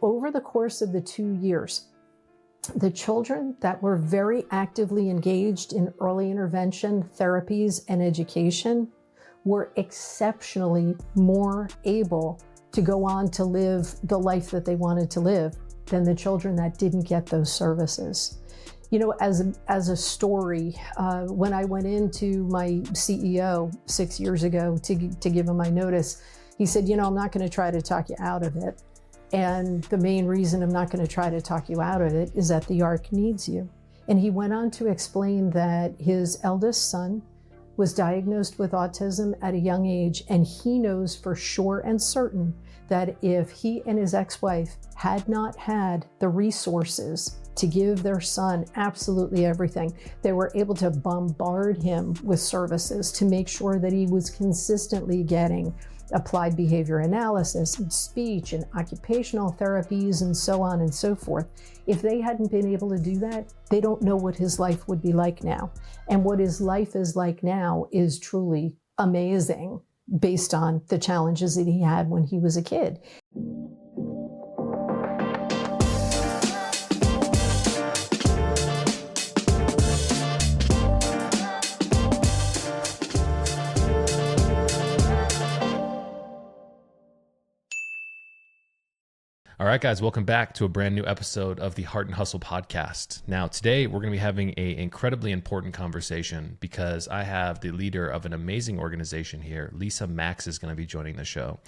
over the course of the 2 years, the children that were very actively engaged in early intervention therapies and education were exceptionally more able to go on to live the life that they wanted to live than the children that didn't get those services. You know, as a story, when I went into my CEO 6 years ago to give him my notice, he said, you know, I'm not going to try to talk you out of it. And the main reason I'm not going to try to talk you out of it is that the ARC needs you. And he went on to explain that his eldest son was diagnosed with autism at a young age, and he knows for sure and certain that if he and his ex-wife had not had the resources to give their son absolutely everything, they were able to bombard him with services to make sure that he was consistently getting applied behavior analysis and speech and occupational therapies and so on and so forth. If they hadn't been able to do that, they don't know what his life would be like now. And what his life is like now is truly amazing based on the challenges that he had when he was a kid. All right, guys, welcome back to a brand new episode of the Hart Hustle podcast. Now, today we're going to be having an incredibly important conversation because I have the leader of an amazing organization here. Lisa Max is going to be joining the show.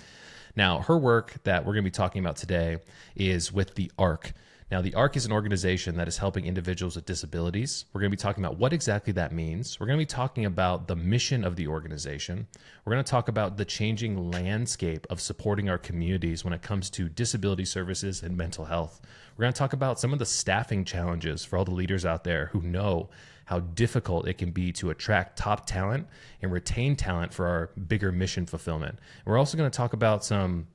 Now, her work that we're going to be talking about today is with the ARC. Now, the ARC is an organization that is helping individuals with disabilities. We're going to be talking about what exactly that means. We're going to be talking about the mission of the organization. We're going to talk about the changing landscape of supporting our communities when it comes to disability services and mental health. We're going to talk about some of the staffing challenges for all the leaders out there who know how difficult it can be to attract top talent and retain talent for our bigger mission fulfillment. We're also going to talk about some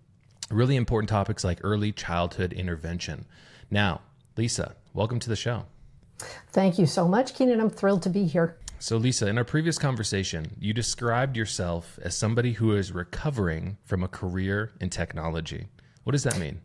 really important topics like early childhood intervention. Now, Lisa, welcome to the show. Thank you so much, Keenan. I'm thrilled to be here. So Lisa, in our previous conversation, you described yourself as somebody who is recovering from a career in technology. What does that mean?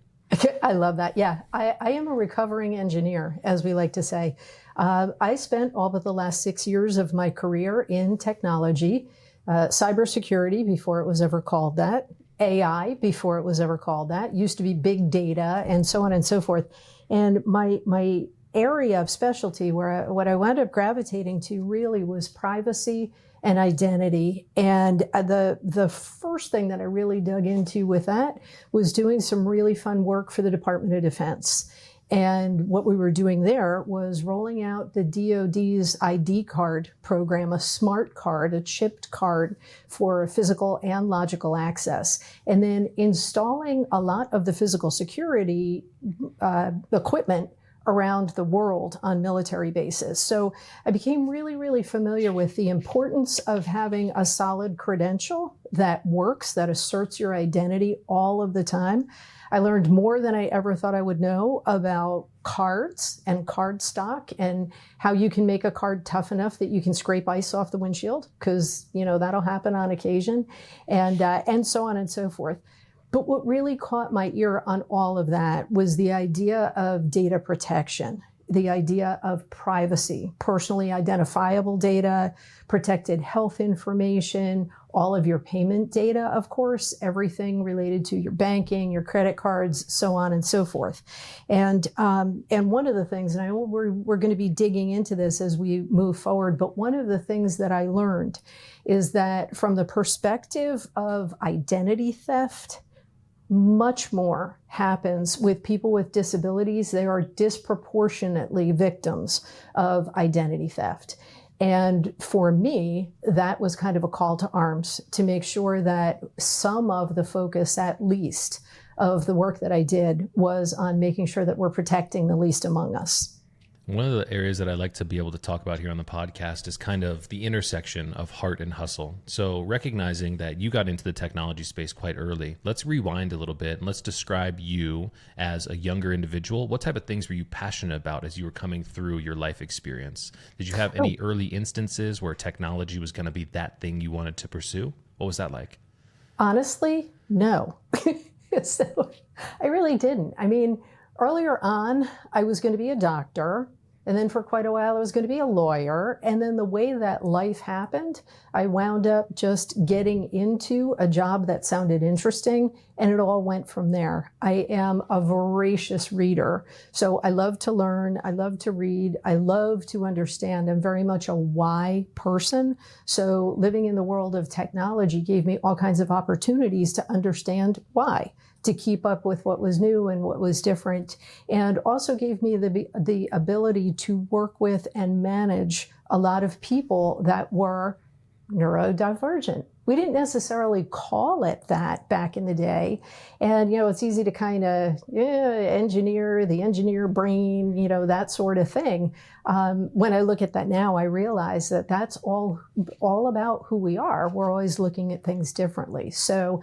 I love that. Yeah, I am a recovering engineer, as we like to say. I spent all but the last 6 years of my career in technology, cybersecurity before it was ever called that, AI before it was ever called that, used to be big data, and so on and so forth. And my area of specialty, what I wound up gravitating to really was privacy and identity. And the first thing that I really dug into with that was doing some really fun work for the Department of Defense. And what we were doing there was rolling out the DoD's ID card program, a smart card, a chipped card for physical and logical access, and then installing a lot of the physical security equipment around the world on military bases. So I became really, really familiar with the importance of having a solid credential that works, that asserts your identity all of the time. I learned more than I ever thought I would know about cards and card stock and how you can make a card tough enough that you can scrape ice off the windshield, because, you know, that'll happen on occasion, and so on and so forth. But what really caught my ear on all of that was the idea of data protection, the idea of privacy, personally identifiable data, protected health information, all of your payment data, of course, everything related to your banking, your credit cards, so on and so forth. And one of the things, and I know we're going to be digging into this as we move forward, but one of the things that I learned is that from the perspective of identity theft, much more happens with people with disabilities. They are disproportionately victims of identity theft. And for me, that was kind of a call to arms to make sure that some of the focus, at least, of the work that I did was on making sure that we're protecting the least among us. One of the areas that I like to be able to talk about here on the podcast is kind of the intersection of heart and hustle. So recognizing that you got into the technology space quite early, let's rewind a little bit and let's describe you as a younger individual. What type of things were you passionate about as you were coming through your life experience? Did you have any early instances where technology was going to be that thing you wanted to pursue? What was that like? Honestly, no. So I really didn't. I mean, earlier on, I was going to be a doctor. And then for quite a while, I was going to be a lawyer. And then the way that life happened, I wound up just getting into a job that sounded interesting, and it all went from there. I am a voracious reader. So I love to learn. I love to read. I love to understand. I'm very much a why person. So living in the world of technology gave me all kinds of opportunities to understand why, to keep up with what was new and what was different, and also gave me the ability to work with and manage a lot of people that were neurodivergent. We didn't necessarily call it that back in the day. And, it's easy to kind of engineer the engineer brain, that sort of thing. When I look at that now, I realize that that's all about who we are. We're always looking at things differently. So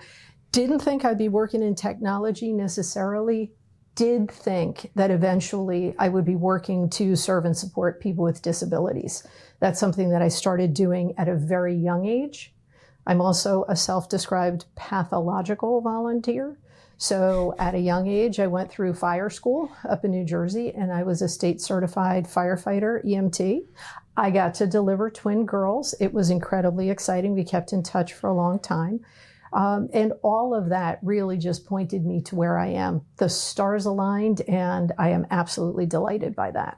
didn't think I'd be working in technology necessarily. Did think that eventually I would be working to serve and support people with disabilities. That's something that I started doing at a very young age. I'm also a self-described pathological volunteer. So at a young age, I went through fire school up in New Jersey, and I was a state certified firefighter, EMT. I got to deliver twin girls. It was incredibly exciting. We kept in touch for a long time. And all of that really just pointed me to where I am. The stars aligned, and I am absolutely delighted by that.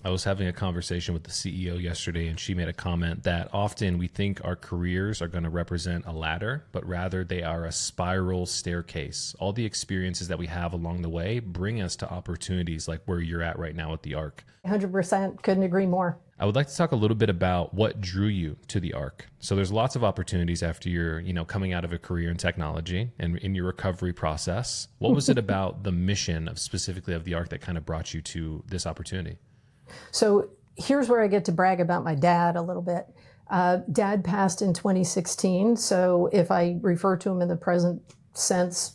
I was having a conversation with the CEO yesterday, and she made a comment that often we think our careers are going to represent a ladder, but rather they are a spiral staircase. All the experiences that we have along the way bring us to opportunities like where you're at right now at the Arc. 100%, couldn't agree more. I would like to talk a little bit about what drew you to the Arc. So there's lots of opportunities after you're, coming out of a career in technology and in your recovery process. What was it about the mission of specifically of the Arc that kind of brought you to this opportunity? So here's where I get to brag about my dad a little bit. Dad passed in 2016. So if I refer to him in the present sense,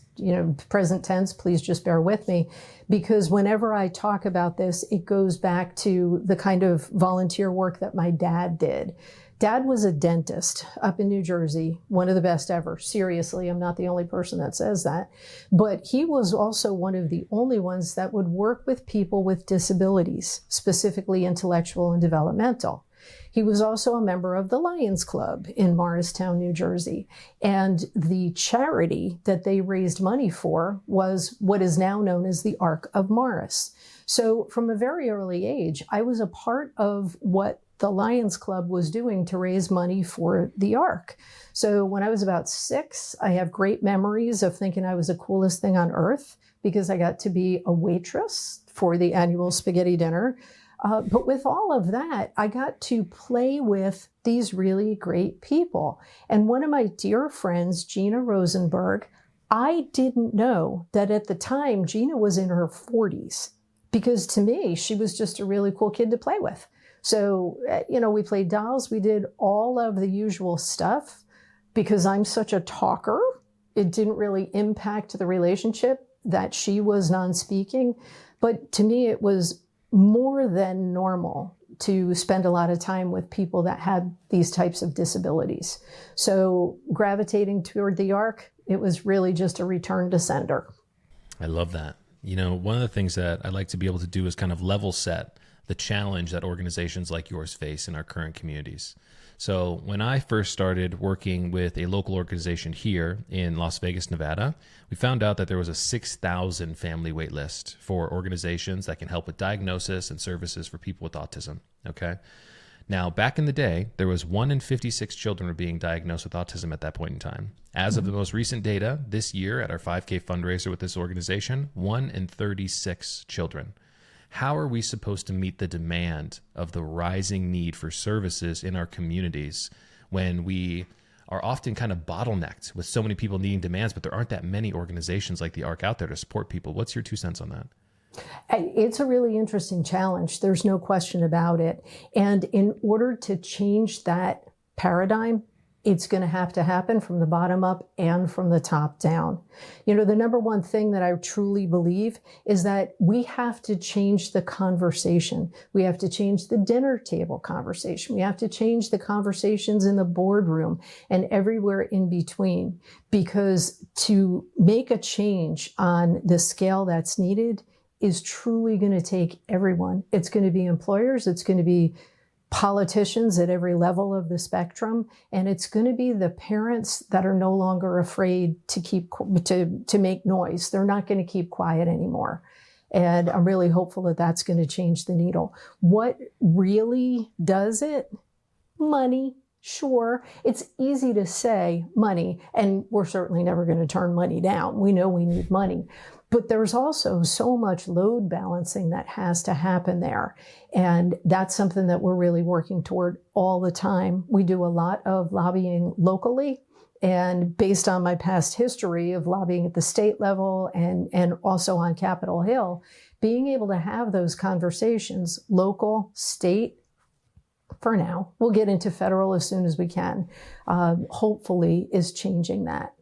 present tense, please just bear with me, because whenever I talk about this, it goes back to the kind of volunteer work that my dad did. Dad was a dentist up in New Jersey, one of the best ever. Seriously, I'm not the only person that says that. But he was also one of the only ones that would work with people with disabilities, specifically intellectual and developmental. He was also a member of the Lions Club in Morristown, New Jersey. And the charity that they raised money for was what is now known as the Arc of Morris. So from a very early age, I was a part of what the Lions Club was doing to raise money for the Arc. So when I was about 6, I have great memories of thinking I was the coolest thing on earth because I got to be a waitress for the annual spaghetti dinner. But with all of that, I got to play with these really great people. And one of my dear friends, Gina Rosenberg, I didn't know that at the time Gina was in her 40s, because to me, she was just a really cool kid to play with. So, we played dolls. We did all of the usual stuff. Because I'm such a talker, it didn't really impact the relationship that she was non-speaking. But to me, it was more than normal to spend a lot of time with people that had these types of disabilities. So gravitating toward the Arc, it was really just a return to sender. I love that. One of the things that I like to be able to do is kind of level set the challenge that organizations like yours face in our current communities. So when I first started working with a local organization here in Las Vegas, Nevada, we found out that there was a 6,000 family wait list for organizations that can help with diagnosis and services for people with autism. Okay. Now, back in the day, there was 1 in 56 children were being diagnosed with autism at that point in time. As of the most recent data this year at our 5K fundraiser with this organization, 1 in 36 children. How are we supposed to meet the demand of the rising need for services in our communities when we are often kind of bottlenecked with so many people needing demands, but there aren't that many organizations like the Arc out there to support people? What's your 2 cents on that? It's a really interesting challenge. There's no question about it. And in order to change that paradigm, It's going to have to happen from the bottom up and from the top down. The number one thing that I truly believe is that we have to change the conversation. We have to change the dinner table conversation. We have to change the conversations in the boardroom and everywhere in between, because to make a change on the scale that's needed is truly going to take everyone. It's going to be employers. It's going to be politicians at every level of the spectrum, and it's going to be the parents that are no longer afraid to make noise. They're not going to keep quiet anymore, and I'm really hopeful that that's going to change the needle. What really does it? Money. Sure, it's easy to say money, and we're certainly never going to turn money down. We know we need money. But there's also so much load balancing that has to happen there. And that's something that we're really working toward all the time. We do a lot of lobbying locally. And based on my past history of lobbying at the state level and also on Capitol Hill, being able to have those conversations, local, state, for now, we'll get into federal as soon as we can, hopefully is changing that.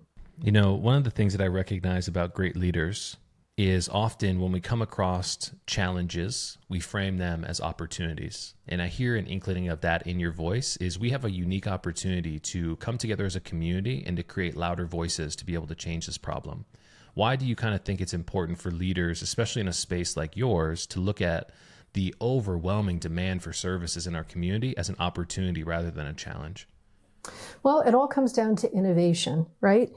One of the things that I recognize about great leaders is often when we come across challenges, we frame them as opportunities. And I hear an inkling of that in your voice is we have a unique opportunity to come together as a community and to create louder voices to be able to change this problem. Why do you kind of think it's important for leaders, especially in a space like yours, to look at the overwhelming demand for services in our community as an opportunity rather than a challenge? Well, it all comes down to innovation, right?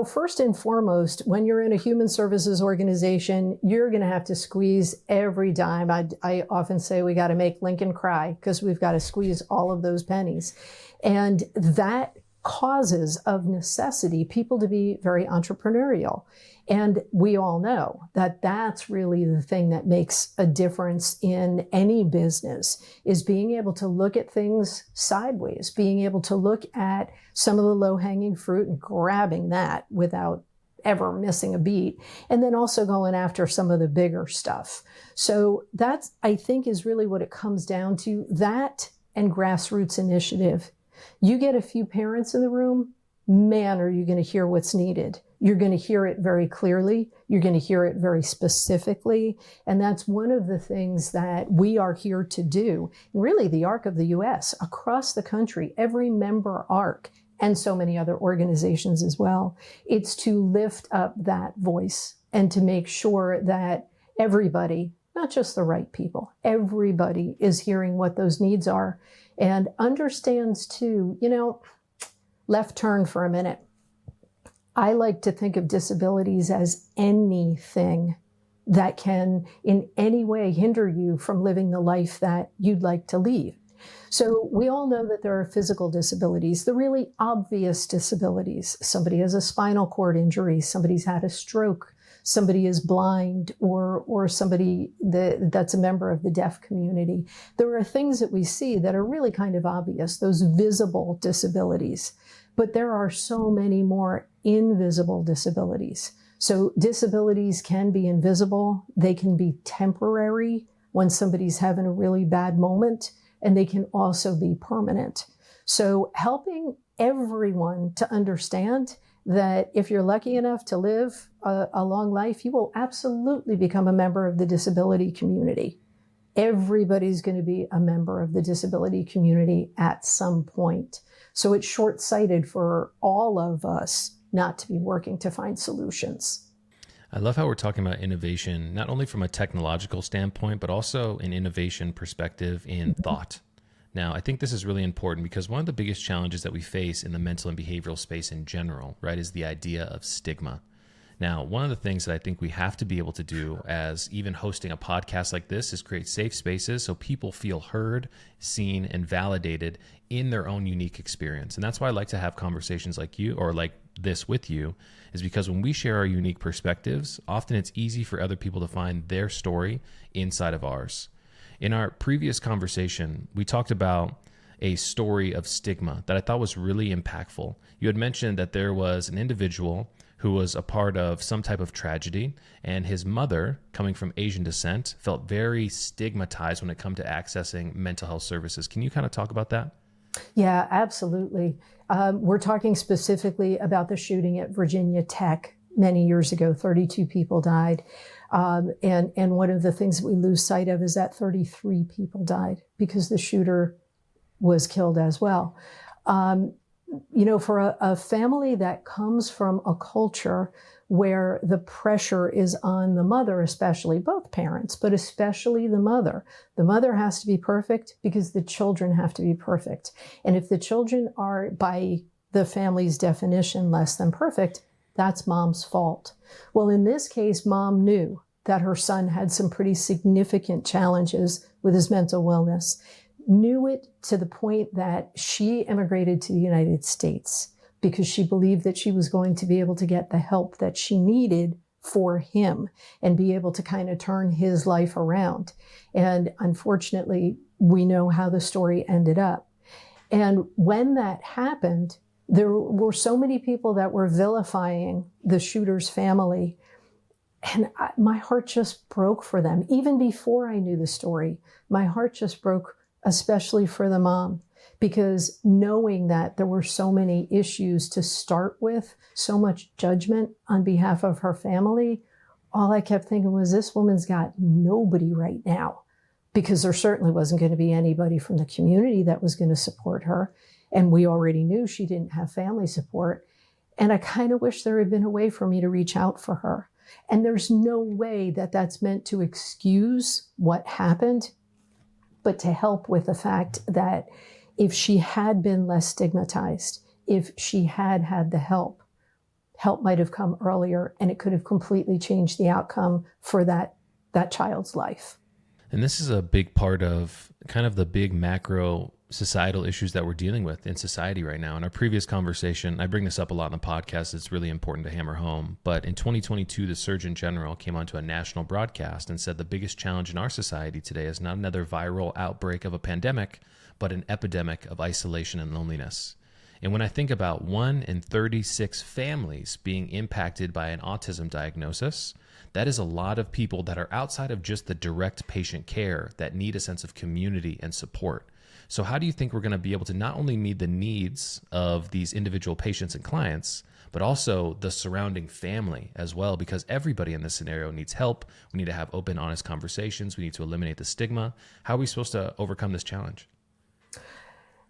First and foremost, when you're in a human services organization, you're going to have to squeeze every dime. I often say we got to make Lincoln cry because we've got to squeeze all of those pennies. And that causes of necessity people to be very entrepreneurial. And we all know that that's really the thing that makes a difference in any business, is being able to look at things sideways, being able to look at some of the low-hanging fruit and grabbing that without ever missing a beat, and then also going after some of the bigger stuff. So that's, I think, is really what it comes down to, that and grassroots initiative. You get a few parents in the room, man, are you going to hear what's needed. You're going to hear it very clearly. You're going to hear it very specifically. And that's one of the things that we are here to do. And really, the Arc of the US, across the country, every member Arc, and so many other organizations as well, it's to lift up that voice and to make sure that everybody, not just the right people, everybody is hearing what those needs are and understands too, left turn for a minute. I like to think of disabilities as anything that can in any way hinder you from living the life that you'd like to lead. So we all know that there are physical disabilities, the really obvious disabilities. Somebody has a spinal cord injury, somebody's had a stroke, somebody is blind, or somebody that's a member of the deaf community. There are things that we see that are really kind of obvious, those visible disabilities. But there are so many more invisible disabilities. So disabilities can be invisible. They can be temporary when somebody's having a really bad moment, and they can also be permanent. So helping everyone to understand that if you're lucky enough to live a long life, you will absolutely become a member of the disability community. Everybody's going to be a member of the disability community at some point. So it's short-sighted for all of us not to be working to find solutions. I love how we're talking about innovation, not only from a technological standpoint, but also an innovation perspective in thought. Now, I think this is really important because one of the biggest challenges that we face in the mental and behavioral space in general, right, is the idea of stigma. Now, one of the things that I think we have to be able to do as even hosting a podcast like this is create safe spaces so people feel heard, seen, and validated in their own unique experience. And that's why I like to have conversations like you or like this with you, is because when we share our unique perspectives, often it's easy for other people to find their story inside of ours. In our previous conversation, we talked about a story of stigma that I thought was really impactful. You had mentioned that there was an individual who was a part of some type of tragedy, and his mother, coming from Asian descent, felt very stigmatized when it come to accessing mental health services. Can you kind of talk about that? Yeah, absolutely. We're talking specifically about the shooting at Virginia Tech many years ago. 32 people died. And one of the things that we lose sight of is that 33 people died because the shooter was killed as well. For a family that comes from a culture where the pressure is on the mother, especially both parents, but especially the mother. The mother has to be perfect because the children have to be perfect. And if the children are, by the family's definition, less than perfect, that's mom's fault. Well, in this case, mom knew that her son had some pretty significant challenges with his mental wellness, knew it to the point that she immigrated to the United States because she believed that she was going to be able to get the help that she needed for him and be able to kind of turn his life around. And unfortunately, we know how the story ended up. And when that happened, there were so many people that were vilifying the shooter's family. And my heart just broke for them. Even before I knew the story, my heart just broke, especially for the mom, because knowing that there were so many issues to start with, so much judgment on behalf of her family, all I kept thinking was, this woman's got nobody right now, because there certainly wasn't going to be anybody from the community that was going to support her. And we already knew she didn't have family support. And I kind of wish there had been a way for me to reach out for her. And there's no way that that's meant to excuse what happened, but to help with the fact that if she had been less stigmatized, if she had had the help might have come earlier, and it could have completely changed the outcome for that child's life. And this is a big part of kind of the big macro societal issues that we're dealing with in society right now. In our previous conversation, I bring this up a lot in the podcast. It's really important to hammer home. But in 2022, the Surgeon General came onto a national broadcast and said the biggest challenge in our society today is not another viral outbreak of a pandemic, but an epidemic of isolation and loneliness. And when I think about 1 in 36 families being impacted by an autism diagnosis, that is a lot of people that are outside of just the direct patient care that need a sense of community and support. So how do you think we're going to be able to not only meet the needs of these individual patients and clients, but also the surrounding family as well? Because everybody in this scenario needs help. We need to have open, honest conversations. We need to eliminate the stigma. How are we supposed to overcome this challenge?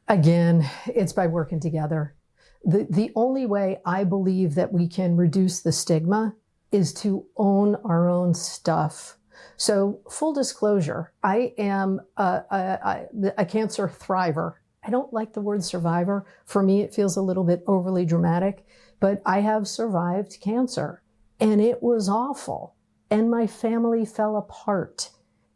Again, it's by working together. The only way I believe that we can reduce the stigma is to own our own stuff. So full disclosure, I am a cancer thriver. I don't like the word survivor. For me, it feels a little bit overly dramatic, but I have survived cancer, and it was awful. And my family fell apart.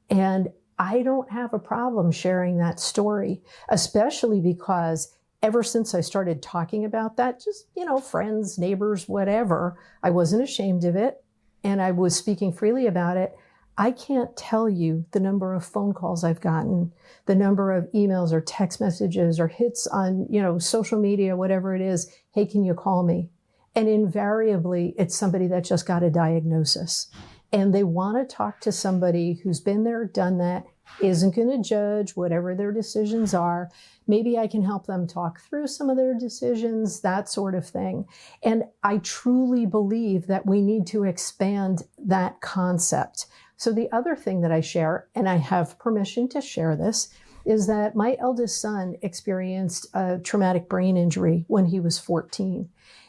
And I don't have a problem sharing that story, especially because ever since I started talking about that, just, friends, neighbors, whatever, I wasn't ashamed of it. And I was speaking freely about it. I can't tell you the number of phone calls I've gotten, the number of emails or text messages or hits on, social media, whatever it is. Hey, can you call me? And invariably, it's somebody that just got a diagnosis. And they want to talk to somebody who's been there, done that, isn't going to judge whatever their decisions are. Maybe I can help them talk through some of their decisions, that sort of thing. And I truly believe that we need to expand that concept. So the other thing that I share, and I have permission to share this, is that my eldest son experienced a traumatic brain injury when he was 14.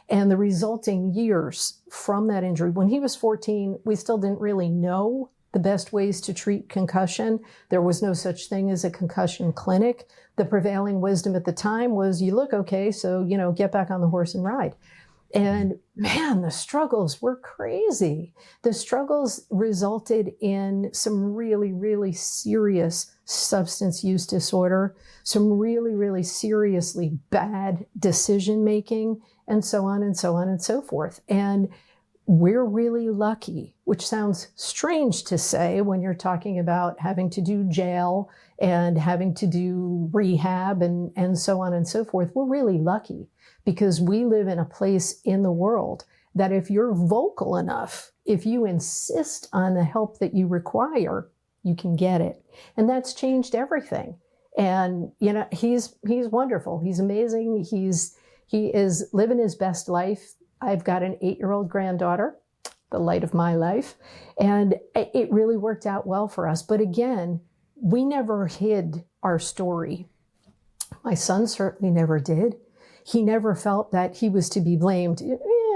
And the resulting years from that injury, when he was 14, we still didn't really know the best ways to treat concussion. There was no such thing as a concussion clinic. The prevailing wisdom at the time was, you look okay, so, get back on the horse and ride. And man, the struggles were crazy. The struggles resulted in some really, really serious substance use disorder, some really, really seriously bad decision making, and so on and so on and so forth. And we're really lucky, which sounds strange to say when you're talking about having to do jail and having to do rehab and so on and so forth. We're really lucky because we live in a place in the world that if you're vocal enough, if you insist on the help that you require, you can get it. And that's changed everything. And, he's wonderful. He's amazing. He is living his best life. I've got an 8-year-old granddaughter, the light of my life. And it really worked out well for us. But again, we never hid our story. My son certainly never did. He never felt that he was to be blamed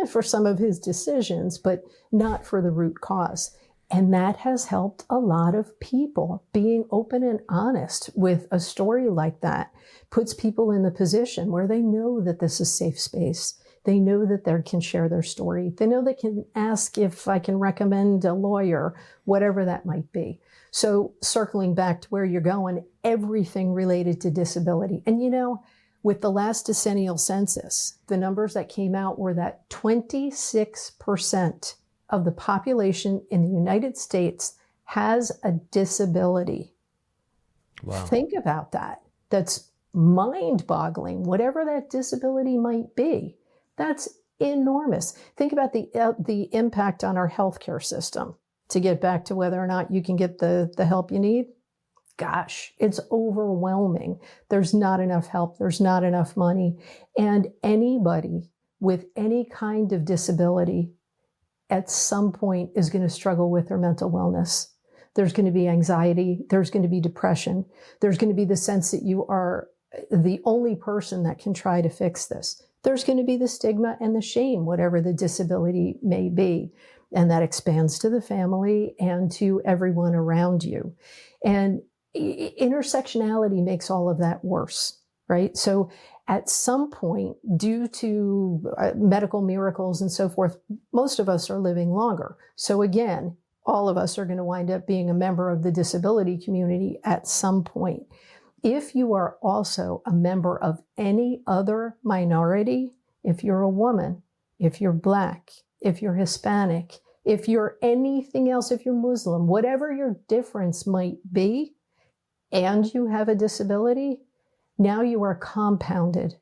for some of his decisions, but not for the root cause. And that has helped a lot of people. Being open and honest with a story like that puts people in the position where they know that this is safe space. They know that they can share their story. They know they can ask if I can recommend a lawyer, whatever that might be. So circling back to where you're going, everything related to disability. And with the last decennial census, the numbers that came out were that 26% of the population in the United States has a disability. Wow. Think about that. That's mind-boggling. Whatever that disability might be, that's enormous. Think about the impact on our healthcare system. To get back to whether or not you can get the help you need, gosh, it's overwhelming. There's not enough help. There's not enough money. And anybody with any kind of disability at some point is going to struggle with their mental wellness. There's going to be anxiety. There's going to be depression. There's going to be the sense that you are the only person that can try to fix this. There's going to be the stigma and the shame, whatever the disability may be. And that expands to the family and to everyone around you. And intersectionality makes all of that worse, right? So at some point, due to medical miracles and so forth, most of us are living longer. So again, all of us are going to wind up being a member of the disability community at some point. If you are also a member of any other minority, if you're a woman, if you're Black, if you're Hispanic, if you're anything else, if you're Muslim, whatever your difference might be, and you have a disability, now you are compounded.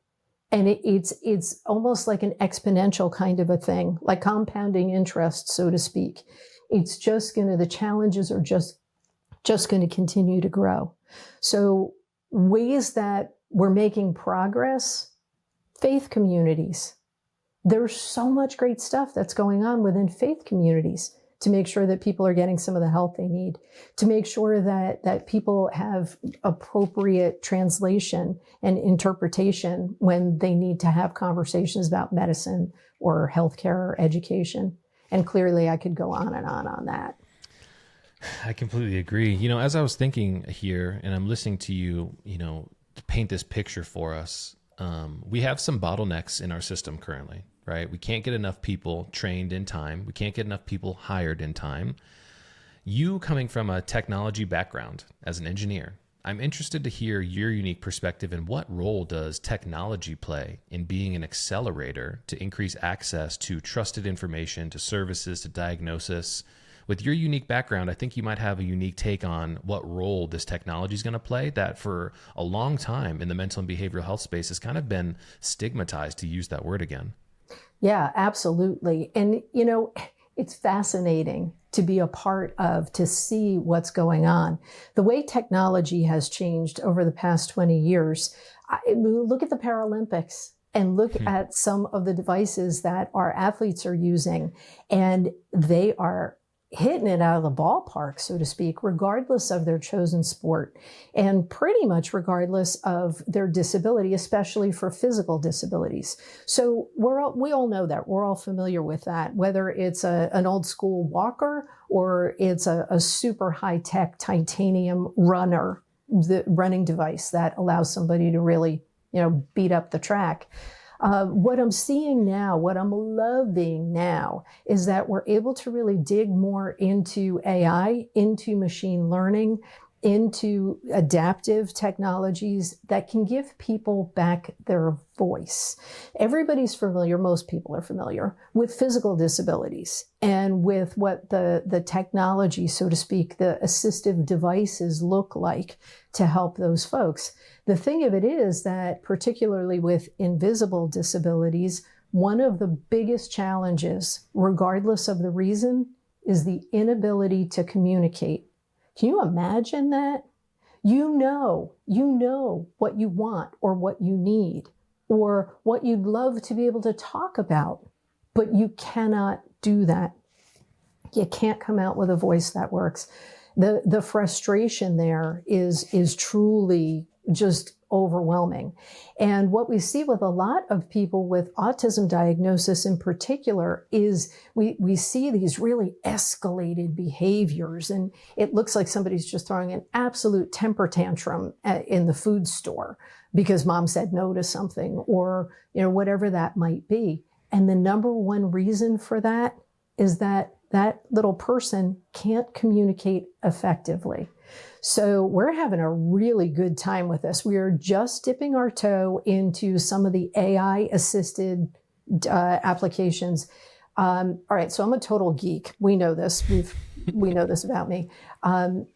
And it's almost like an exponential kind of a thing, like compounding interest, so to speak. It's just the challenges are just going to continue to grow. So ways that we're making progress, faith communities. There's so much great stuff that's going on within faith communities to make sure that people are getting some of the help they need, to make sure that people have appropriate translation and interpretation when they need to have conversations about medicine or healthcare or education. And clearly I could go on and on that. I completely agree. As I was thinking here and I'm listening to you, to paint this picture for us, we have some bottlenecks in our system currently, right? We can't get enough people trained in time. We can't get enough people hired in time. You coming from a technology background as an engineer, I'm interested to hear your unique perspective and what role does technology play in being an accelerator to increase access to trusted information, to services, to diagnosis. With your unique background, I think you might have a unique take on what role this technology is going to play that for a long time in the mental and behavioral health space has kind of been stigmatized, to use that word again. Yeah, absolutely. And, it's fascinating to be a part of, to see what's going on. The way technology has changed over the past 20 years, look at the Paralympics. And look at some of the devices that our athletes are using, and they are hitting it out of the ballpark, so to speak, regardless of their chosen sport and pretty much regardless of their disability, especially for physical disabilities. So we all know that. We're all familiar with that, whether it's an old school walker or it's a super high-tech titanium the running device that allows somebody to really, beat up the track. What I'm seeing now, what I'm loving now, is that we're able to really dig more into AI, into machine learning, into adaptive technologies that can give people back their voice. Everybody's familiar, most people are familiar with physical disabilities and with what the technology, so to speak, the assistive devices look like to help those folks. The thing of it is that particularly with invisible disabilities, one of the biggest challenges, regardless of the reason, is the inability to communicate. Can you imagine that? You know what you want or what you need or what you'd love to be able to talk about, but you cannot do that. You can't come out with a voice that works. The frustration there is truly just overwhelming. And what we see with a lot of people with autism diagnosis in particular is we see these really escalated behaviors, and it looks like somebody's just throwing an absolute temper tantrum in the food store because mom said no to something, or whatever that might be. And the number one reason for that is that little person can't communicate effectively. So we're having a really good time with this. We are just dipping our toe into some of the AI-assisted applications. All right, so I'm a total geek. We know this. We know this about me. And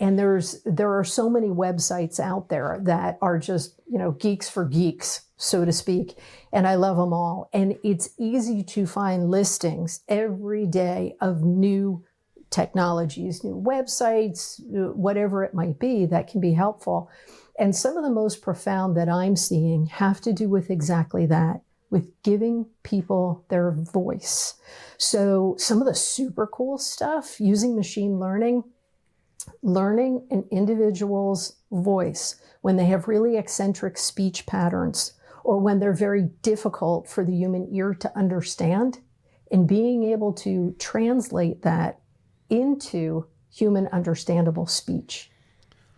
there are so many websites out there that are just geeks for geeks, so to speak. And I love them all. And it's easy to find listings every day of new technologies, new websites, whatever it might be that can be helpful. And some of the most profound that I'm seeing have to do with exactly that, with giving people their voice. So some of the super cool stuff using machine learning an individual's voice when they have really eccentric speech patterns or when they're very difficult for the human ear to understand, and being able to translate that into human understandable speech.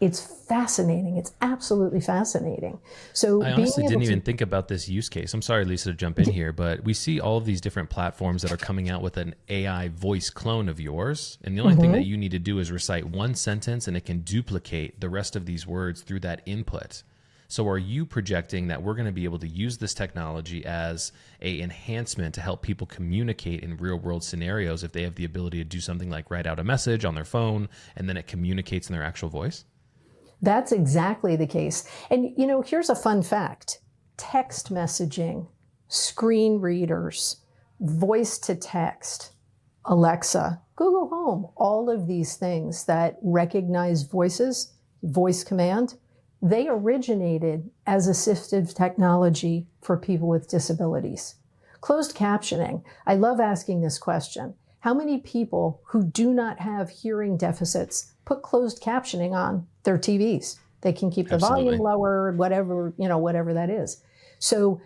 It's fascinating. It's absolutely fascinating. So I honestly didn't even think about this use case. I'm sorry, Lisa, to jump in here, but we see all of these different platforms that are coming out with an AI voice clone of yours. And the only thing that you need to do is recite one sentence and it can duplicate the rest of these words through that input. So are you projecting that we're going to be able to use this technology as an enhancement to help people communicate in real world scenarios if they have the ability to do something like write out a message on their phone and then it communicates in their actual voice? That's exactly the case. And here's a fun fact. Text messaging, screen readers, voice to text, Alexa, Google Home, all of these things that recognize voices, voice command, they originated as assistive technology for people with disabilities. Closed captioning. I love asking this question. How many people who do not have hearing deficits put closed captioning on their TVs? They can keep the volume lower, whatever that is. So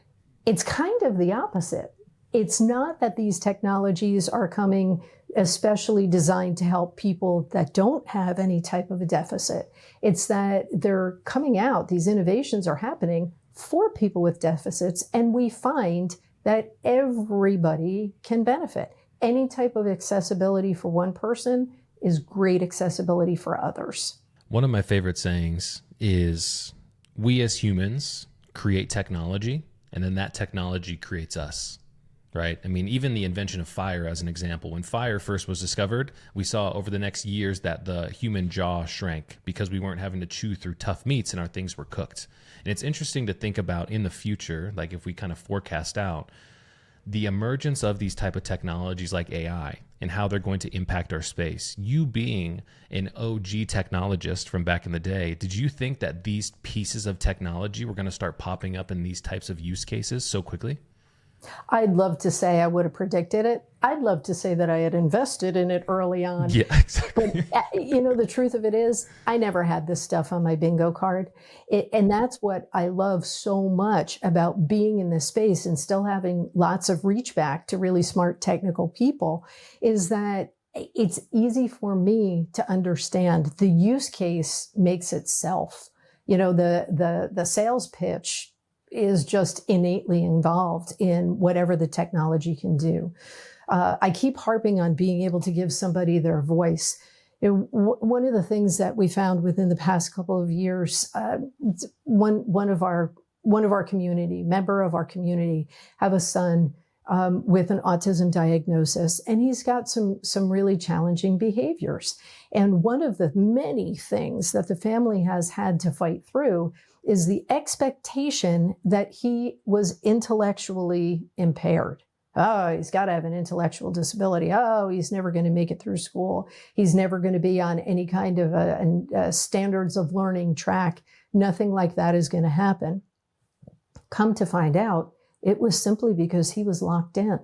it's kind of the opposite. It's not that these technologies are coming especially designed to help people that don't have any type of a deficit. It's that they're coming out, these innovations are happening for people with deficits, and we find that everybody can benefit. Any type of accessibility for one person is great accessibility for others. One of my favorite sayings is, we as humans create technology, and then that technology creates us. Right? I mean, even the invention of fire as an example, when fire first was discovered, we saw over the next years that the human jaw shrank because we weren't having to chew through tough meats and our things were cooked. And it's interesting to think about in the future, like if we kind of forecast out the emergence of these type of technologies like AI and how they're going to impact our space. You being an OG technologist from back in the day, did you think that these pieces of technology were going to start popping up in these types of use cases so quickly? I'd love to say I would have predicted it. I'd love to say that I had invested in it early on. Yeah, exactly. But the truth of it is, I never had this stuff on my bingo card. And that's what I love so much about being in this space and still having lots of reach back to really smart technical people, is that it's easy for me to understand. The use case makes itself. The sales pitch is just innately involved in whatever the technology can do. I keep harping on being able to give somebody their voice. One of the things that we found within the past couple of years, one of our community, member of our community, have a son with an autism diagnosis, and he's got some really challenging behaviors. And one of the many things that the family has had to fight through is the expectation that he was intellectually impaired. Oh, he's got to have an intellectual disability. Oh, he's never going to make it through school. He's never going to be on any kind of a standards of learning track. Nothing like that is going to happen. Come to find out, it was simply because he was locked in.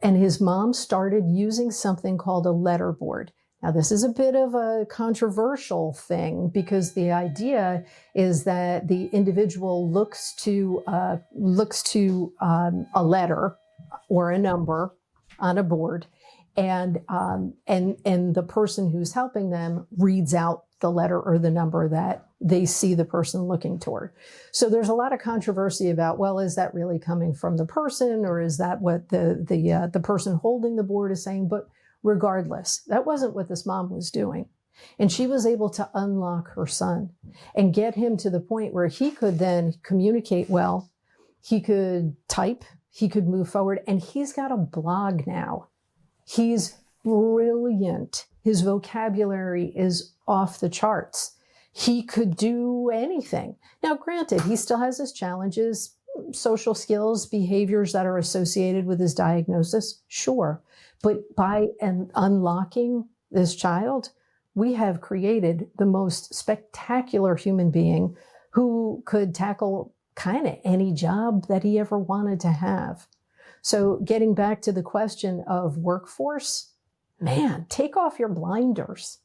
And his mom started using something called a letter board. Now, this is a bit of a controversial thing because the idea is that the individual looks to a letter or a number on a board, and the person who's helping them reads out the letter or the number that they see the person looking toward. So there's a lot of controversy about, well, is that really coming from the person, or is that what the person holding the board is saying? But regardless, that wasn't what this mom was doing. And she was able to unlock her son and get him to the point where he could then communicate well, he could type, he could move forward, and he's got a blog now. He's brilliant. His vocabulary is off the charts. He could do anything. Now, granted, he still has his challenges, social skills, behaviors that are associated with his diagnosis, sure. But by unlocking this child, we have created the most spectacular human being who could tackle kind of any job that he ever wanted to have. So getting back to the question of workforce, man, take off your blinders.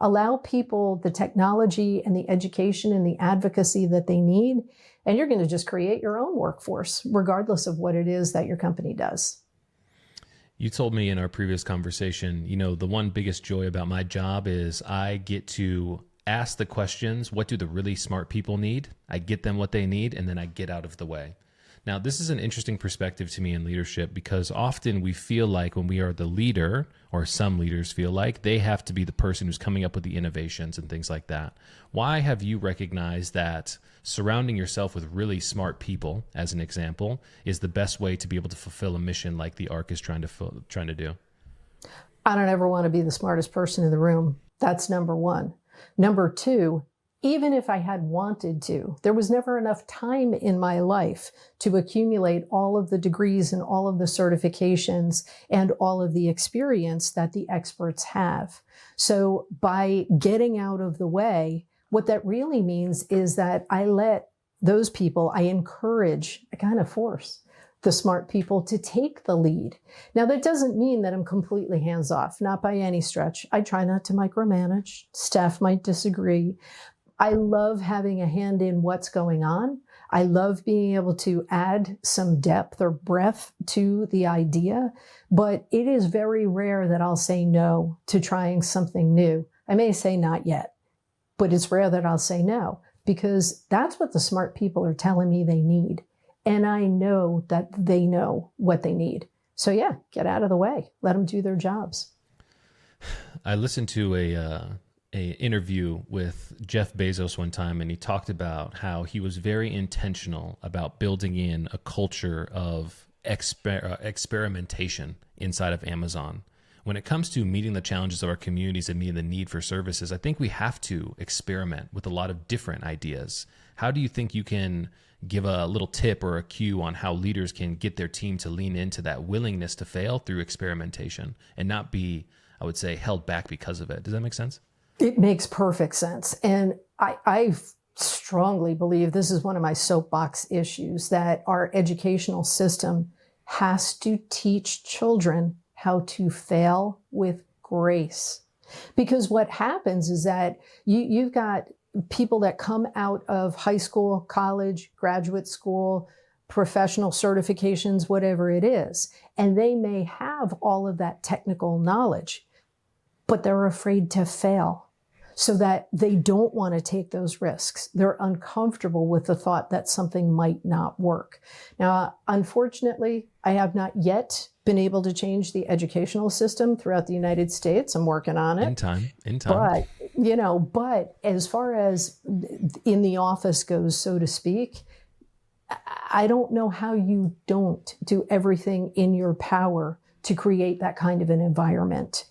Allow people the technology and the education and the advocacy that they need, and you're going to just create your own workforce, regardless of what it is that your company does. You told me in our previous conversation, the one biggest joy about my job is I get to ask the questions, what do the really smart people need? I get them what they need, and then I get out of the way. Now, this is an interesting perspective to me in leadership because often we feel like when we are the leader, or some leaders feel like they have to be the person who's coming up with the innovations and things like that. Why have you recognized that surrounding yourself with really smart people, as an example, is the best way to be able to fulfill a mission like the Arc is trying to do? I don't ever want to be the smartest person in the room. That's number one. Number two, even if I had wanted to, there was never enough time in my life to accumulate all of the degrees and all of the certifications and all of the experience that the experts have. So by getting out of the way, what that really means is that I let those people, I encourage, I kind of force the smart people to take the lead. Now, that doesn't mean that I'm completely hands off, not by any stretch. I try not to micromanage. Staff might disagree. I love having a hand in what's going on. I love being able to add some depth or breadth to the idea, but it is very rare that I'll say no to trying something new. I may say not yet, but it's rare that I'll say no because that's what the smart people are telling me they need. And I know that they know what they need. So yeah, get out of the way. Let them do their jobs. I listened to a interview with Jeff Bezos one time, and he talked about how he was very intentional about building in a culture of experimentation inside of Amazon. When it comes to meeting the challenges of our communities and meeting the need for services, I think we have to experiment with a lot of different ideas. How do you think you can give a little tip or a cue on how leaders can get their team to lean into that willingness to fail through experimentation and not be, I would say, held back because of it? Does that make sense? It makes perfect sense. And I strongly believe this is one of my soapbox issues, that our educational system has to teach children how to fail with grace. Because what happens is that you've got people that come out of high school, college, graduate school, professional certifications, whatever it is, and they may have all of that technical knowledge, but they're afraid to fail. So that they don't want to take those risks. They're uncomfortable with the thought that something might not work. Now, unfortunately, I have not yet been able to change the educational system throughout the United States. I'm working on it. In time. But as far as in the office goes, so to speak, I don't know how you don't do everything in your power to create that kind of an environment.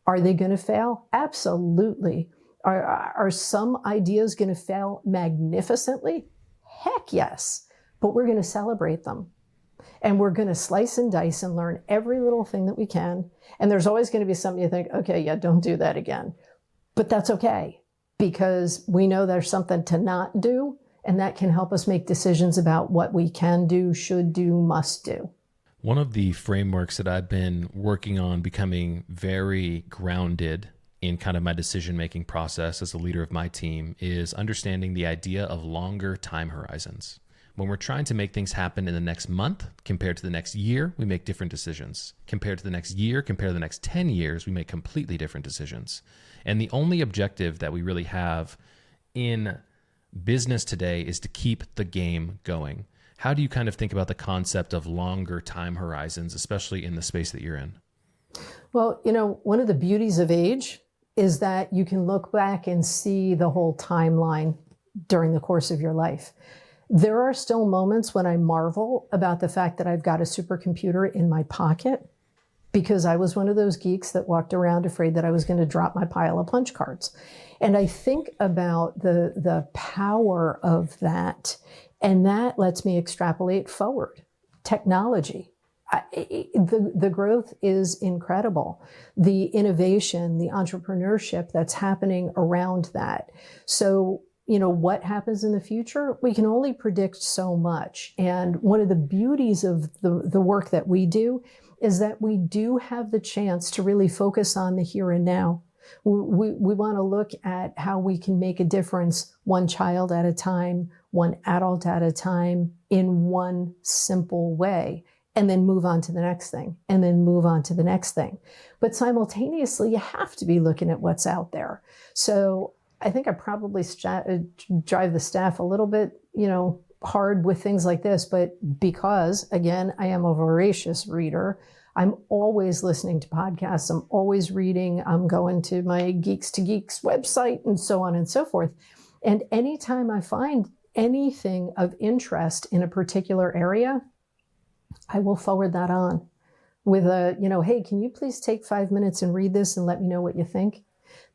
Are they going to fail? Absolutely. Are some ideas going to fail magnificently? Heck yes. But we're going to celebrate them. And we're going to slice and dice and learn every little thing that we can. And there's always going to be something you think, okay, yeah, don't do that again. But that's okay, because we know there's something to not do, and that can help us make decisions about what we can do, should do, must do. One of the frameworks that I've been working on becoming very grounded in kind of my decision-making process as the leader of my team is understanding the idea of longer time horizons. When we're trying to make things happen in the next month compared to the next year, we make different decisions. Compared to the next year, compared to the next 10 years, we make completely different decisions. And the only objective that we really have in business today is to keep the game going. How do you kind of think about the concept of longer time horizons, especially in the space that you're in? Well, one of the beauties of age is that you can look back and see the whole timeline during the course of your life. There are still moments when I marvel about the fact that I've got a supercomputer in my pocket, because I was one of those geeks that walked around afraid that I was going to drop my pile of punch cards. And I think about the power of that, and that lets me extrapolate forward. Technology. The growth is incredible. The innovation, the entrepreneurship that's happening around that. So, what happens in the future? We can only predict so much. And one of the beauties of the work that we do is that we do have the chance to really focus on the here and now. We want to look at how we can make a difference one child at a time, one adult at a time, in one simple way, and then move on to the next thing, and then move on to the next thing. But simultaneously, you have to be looking at what's out there. So I think I probably drive the staff a little bit, hard with things like this, but because, again, I am a voracious reader, I'm always listening to podcasts, I'm always reading, I'm going to my Geeks to Geeks website and so on and so forth. And anytime I find anything of interest in a particular area, I will forward that on with hey, can you please take 5 minutes and read this and let me know what you think?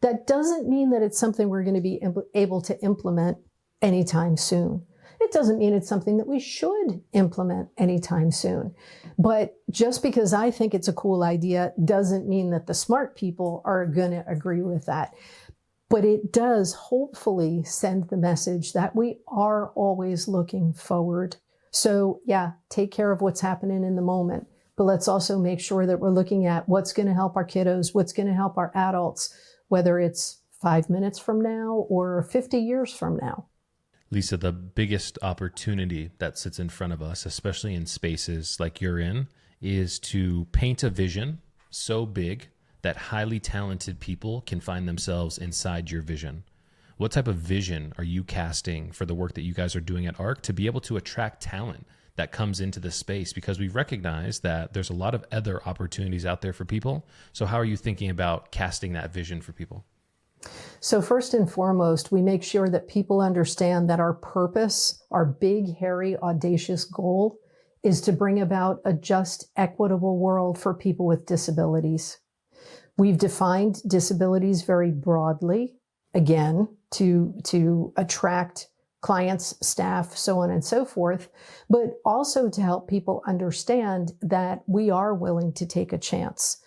That doesn't mean that it's something we're going to be able to implement anytime soon. It doesn't mean it's something that we should implement anytime soon. But just because I think it's a cool idea doesn't mean that the smart people are going to agree with that. But it does hopefully send the message that we are always looking forward. So yeah, take care of what's happening in the moment. But let's also make sure that we're looking at what's going to help our kiddos, what's going to help our adults, whether it's 5 minutes from now or 50 years from now. Lisa, the biggest opportunity that sits in front of us, especially in spaces like you're in, is to paint a vision so big that highly talented people can find themselves inside your vision. What type of vision are you casting for the work that you guys are doing at Arc to be able to attract talent that comes into this space? Because we recognize that there's a lot of other opportunities out there for people. So how are you thinking about casting that vision for people? So first and foremost, we make sure that people understand that our purpose, our big, hairy, audacious goal is to bring about a just, equitable world for people with disabilities. We've defined disabilities very broadly, again, to attract clients, staff, so on and so forth, but also to help people understand that we are willing to take a chance.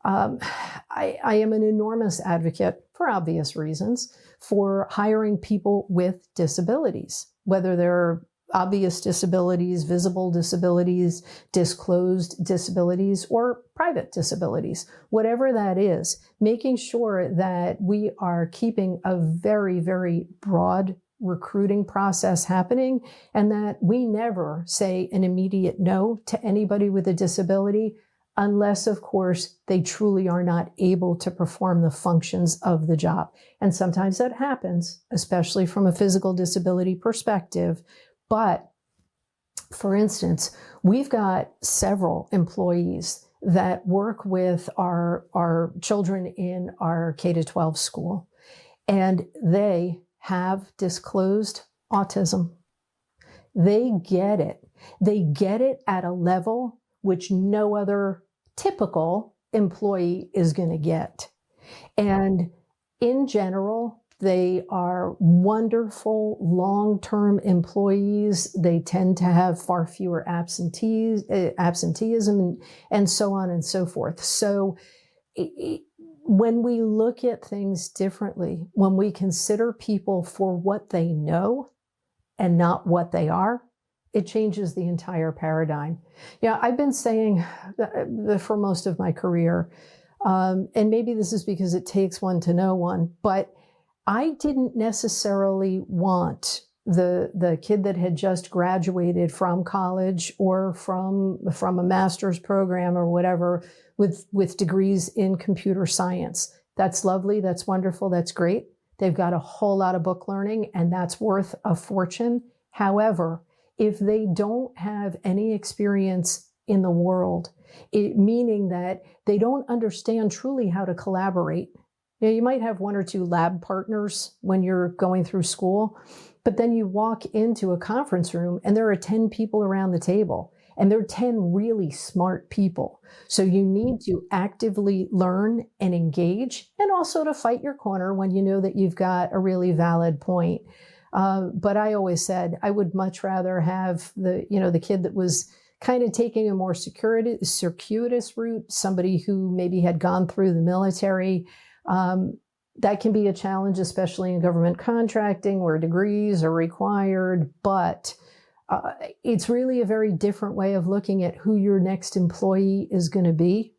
I am an enormous advocate, for obvious reasons, for hiring people with disabilities, whether they're obvious disabilities, visible disabilities, disclosed disabilities, or private disabilities, whatever that is, making sure that we are keeping a very, very broad recruiting process happening, and that we never say an immediate no to anybody with a disability, unless, of course, they truly are not able to perform the functions of the job. And sometimes that happens, especially from a physical disability perspective. But for instance, we've got several employees that work with our children in our K-12 school, and they have disclosed autism. They get it. They get it at a level which no other typical employee is going to get. And in general, They are wonderful long-term employees. They tend to have far fewer absenteeism, and so on and so forth. So when we look at things differently, when we consider people for what they know and not what they are, it changes the entire paradigm. Yeah, I've been saying for most of my career, and maybe this is because it takes one to know one, but I didn't necessarily want the kid that had just graduated from college or from a master's program or whatever with degrees in computer science. That's lovely, that's wonderful, that's great. They've got a whole lot of book learning, and that's worth a fortune. However, if they don't have any experience in the world, meaning that they don't understand truly how to collaborate. You might have one or two lab partners when you're going through school, but then you walk into a conference room and there are 10 people around the table, and they're 10 really smart people. So you need to actively learn and engage, and also to fight your corner when you know that you've got a really valid point. But I always said I would much rather have the kid that was kind of taking a more circuitous route, somebody who maybe had gone through the military. That can be a challenge, especially in government contracting where degrees are required, but it's really a very different way of looking at who your next employee is going to be.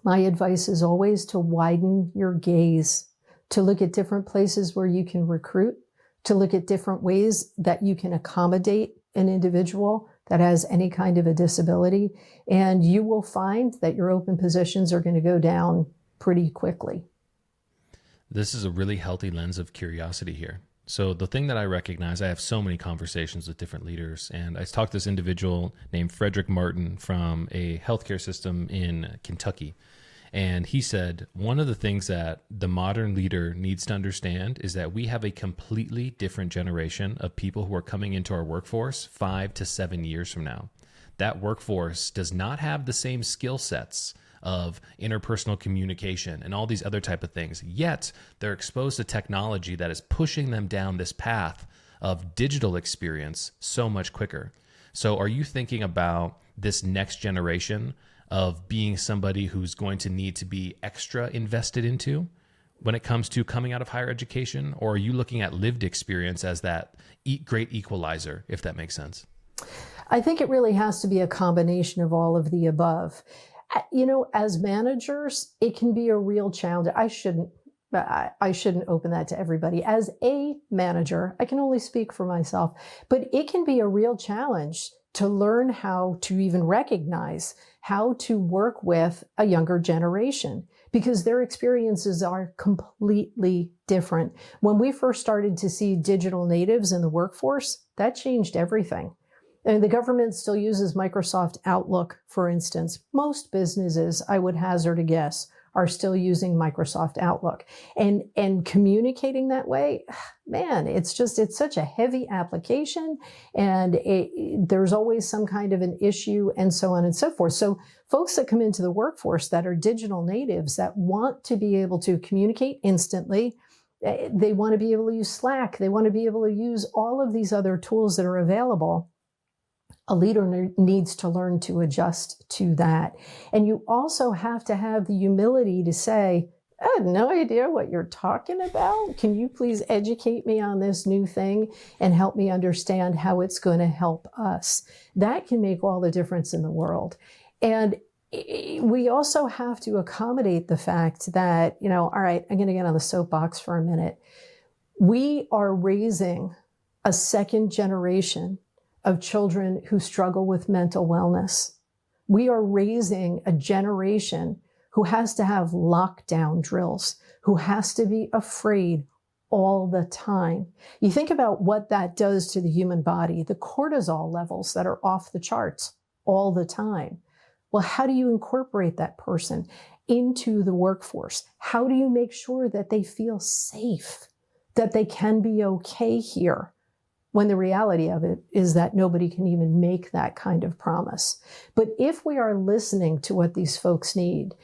My advice is always to widen your gaze, to look at different places where you can recruit, to look at different ways that you can accommodate an individual that has any kind of a disability, and you will find that your open positions are going to go down pretty quickly. This is a really healthy lens of curiosity here. So the thing that I recognize, I have so many conversations with different leaders, and I talked to this individual named Frederick Martin from a healthcare system in Kentucky. And he said, one of the things that the modern leader needs to understand is that we have a completely different generation of people who are coming into our workforce 5 to 7 years from now. That workforce does not have the same skill sets of interpersonal communication and all these other type of things. Yet they're exposed to technology that is pushing them down this path of digital experience so much quicker. So are you thinking about this next generation of being somebody who's going to need to be extra invested into when it comes to coming out of higher education? Or are you looking at lived experience as that great equalizer, if that makes sense? I think it really has to be a combination of all of the above. As managers, it can be a real challenge. I shouldn't open that to everybody. As a manager, I can only speak for myself, but it can be a real challenge to learn how to even recognize how to work with a younger generation, because their experiences are completely different. When we first started to see digital natives in the workforce, that changed everything. And the government still uses Microsoft Outlook, for instance. Most businesses, I would hazard a guess, are still using Microsoft Outlook. And communicating that way, man, it's such a heavy application, and there's always some kind of an issue, and so on and so forth. So folks that come into the workforce that are digital natives that want to be able to communicate instantly, they want to be able to use Slack, they want to be able to use all of these other tools that are available. A leader needs to learn to adjust to that. And you also have to have the humility to say, I had no idea what you're talking about. Can you please educate me on this new thing and help me understand how it's going to help us? That can make all the difference in the world. And we also have to accommodate the fact that, all right, I'm going to get on the soapbox for a minute. We are raising a second generation of children who struggle with mental wellness. We are raising a generation who has to have lockdown drills, who has to be afraid all the time. You think about what that does to the human body, the cortisol levels that are off the charts all the time. Well, how do you incorporate that person into the workforce? How do you make sure that they feel safe, that they can be okay here? when the reality of it is that nobody can even make that kind of promise. But if we are listening to what these folks need,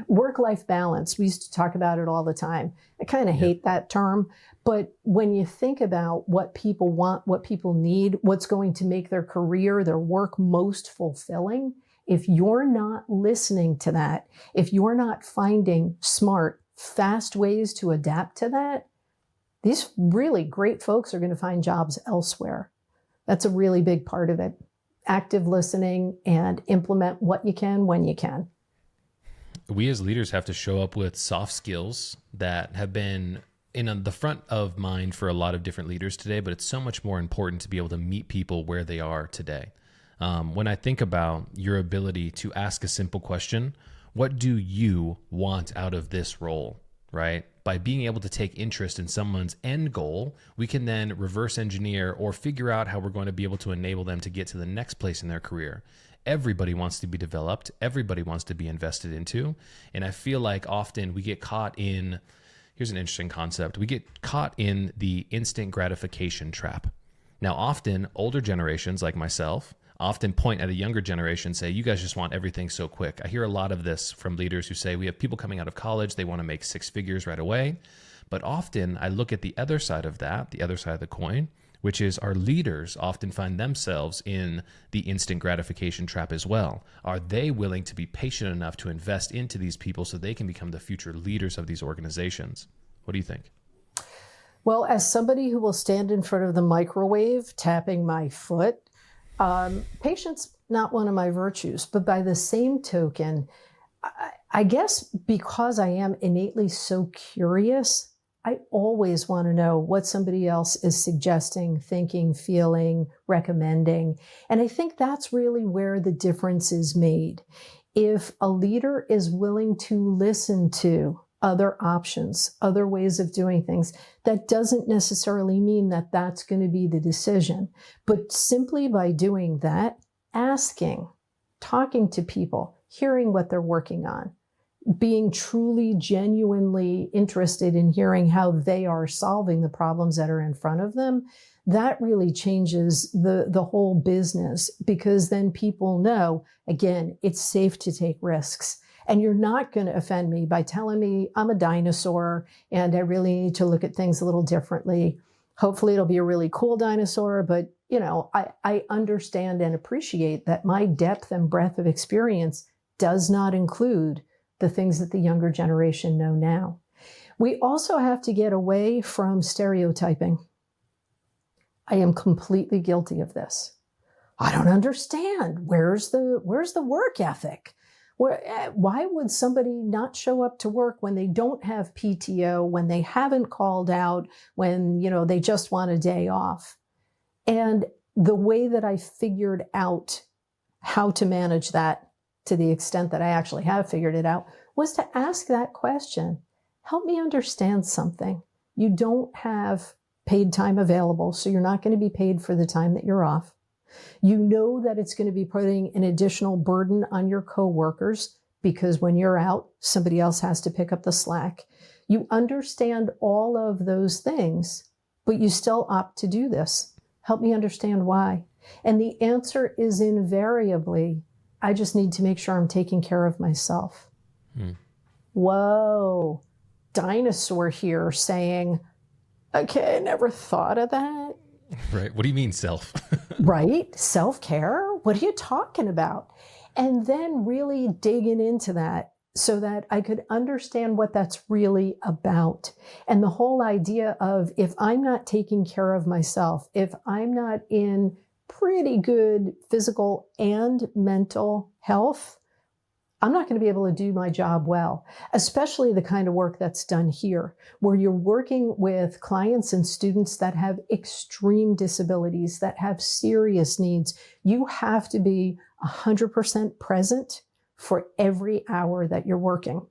work-life balance, we used to talk about it all the time. I kind of hate that term, but when you think about what people want, what people need, what's going to make their career, their work most fulfilling, if you're not listening to that, if you're not finding smart, fast ways to adapt to that, these really great folks are going to find jobs elsewhere. That's a really big part of it. Active listening and implement what you can when you can. We as leaders have to show up with soft skills that have been in the front of mind for a lot of different leaders today, but it's so much more important to be able to meet people where they are today. When I think about your ability to ask a simple question, what do you want out of this role, right? By being able to take interest in someone's end goal, we can then reverse engineer or figure out how we're going to be able to enable them to get to the next place in their career. Everybody wants to be developed. Everybody wants to be invested into. And I feel like often we get caught in, here's an interesting concept. We get caught in the instant gratification trap. Now, often older generations like myself often point at a younger generation and say, you guys just want everything so quick. I hear a lot of this from leaders who say, we have people coming out of college, they want to make six figures right away. But often I look at the other side of that, the other side of the coin, which is our leaders often find themselves in the instant gratification trap as well. Are they willing to be patient enough to invest into these people so they can become the future leaders of these organizations? What do you think? Well, as somebody who will stand in front of the microwave tapping my foot, patience, not one of my virtues, but by the same token, I guess because I am innately so curious, I always want to know what somebody else is suggesting, thinking, feeling, recommending. And I think that's really where the difference is made. If a leader is willing to listen to other options, other ways of doing things, that doesn't necessarily mean that that's going to be the decision. But simply by doing that, asking, talking to people, hearing what they're working on, being truly, genuinely interested in hearing how they are solving the problems that are in front of them, that really changes the whole business, because then people know, again, it's safe to take risks. And you're not going to offend me by telling me I'm a dinosaur and I really need to look at things a little differently. Hopefully it'll be a really cool dinosaur, but I understand and appreciate that my depth and breadth of experience does not include the things that the younger generation know now. We also have to get away from stereotyping. I am completely guilty of this. I don't understand. Where's the work ethic? Why would somebody not show up to work when they don't have PTO, when they haven't called out, when, they just want a day off? And the way that I figured out how to manage that, to the extent that I actually have figured it out, was to ask that question. Help me understand something. You don't have paid time available, so you're not going to be paid for the time that you're off. You know that it's going to be putting an additional burden on your coworkers because when you're out, somebody else has to pick up the slack. You understand all of those things, but you still opt to do this. Help me understand why. And the answer is invariably, I just need to make sure I'm taking care of myself. Whoa, dinosaur here saying, okay, I never thought of that. Right. What do you mean self? Right? Self-care? What are you talking about? And then really digging into that so that I could understand what that's really about. And the whole idea of, if I'm not taking care of myself, if I'm not in pretty good physical and mental health, I'm not going to be able to do my job well, especially the kind of work that's done here, where you're working with clients and students that have extreme disabilities, that have serious needs. You have to be 100% present for every hour that you're working.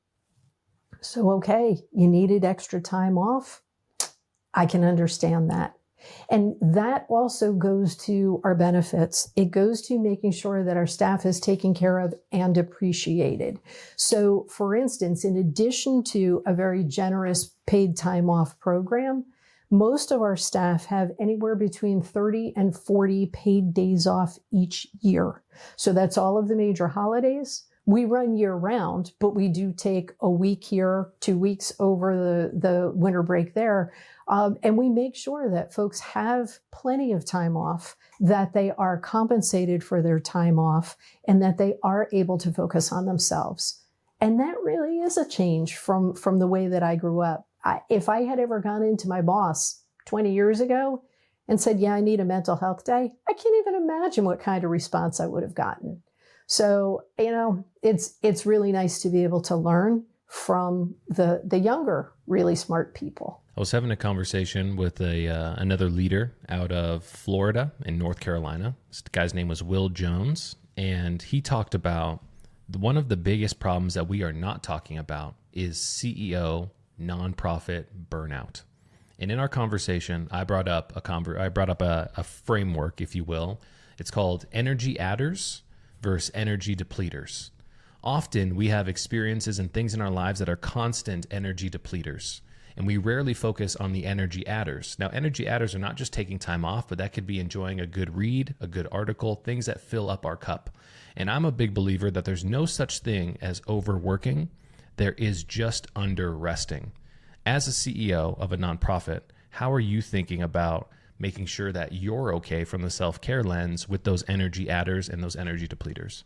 So, okay, you needed extra time off. I can understand that. And that also goes to our benefits. It goes to making sure that our staff is taken care of and appreciated. So, for instance, in addition to a very generous paid time off program, Most of our staff have anywhere between 30 and 40 paid days off each year. So that's all of the major holidays. We run year round, but we do take a week here, 2 weeks over the winter break there. And we make sure that folks have plenty of time off, that they are compensated for their time off, and that they are able to focus on themselves. And that really is a change from the way that I grew up. If I had ever gone into my boss 20 years ago and said, yeah, I need a mental health day, I can't even imagine what kind of response I would have gotten. So, it's really nice to be able to learn from the younger, really smart people. I was having a conversation with another leader out of Florida in North Carolina. This guy's name was Will Jones, and he talked about one of the biggest problems that we are not talking about is CEO nonprofit burnout. And in our conversation, I brought up a framework, if you will. It's called energy adders versus energy depleters. Often we have experiences and things in our lives that are constant energy depleters, and we rarely focus on the energy adders. Now, energy adders are not just taking time off, but that could be enjoying a good read, a good article, things that fill up our cup. And I'm a big believer that there's no such thing as overworking. There is just under resting. As a CEO of a nonprofit, how are you thinking about making sure that you're okay from the self-care lens with those energy adders and those energy depleters?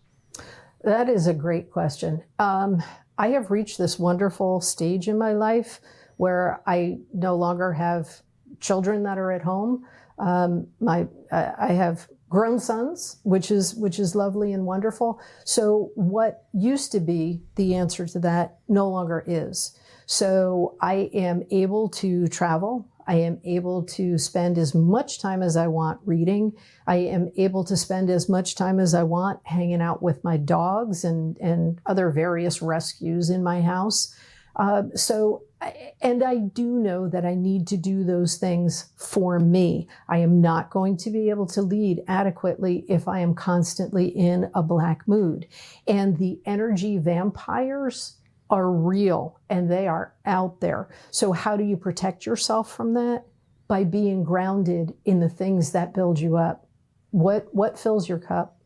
That is a great question. I have reached this wonderful stage in my life where I no longer have children that are at home. I have grown sons, which is lovely and wonderful. So what used to be the answer to that no longer is. So I am able to travel. I am able to spend as much time as I want reading. I am able to spend as much time as I want hanging out with my dogs and other various rescues in my house. And I do know that I need to do those things for me. I am not going to be able to lead adequately if I am constantly in a black mood. And the energy vampires are real and they are out there. So how do you protect yourself from that? By being grounded in the things that build you up. What fills your cup?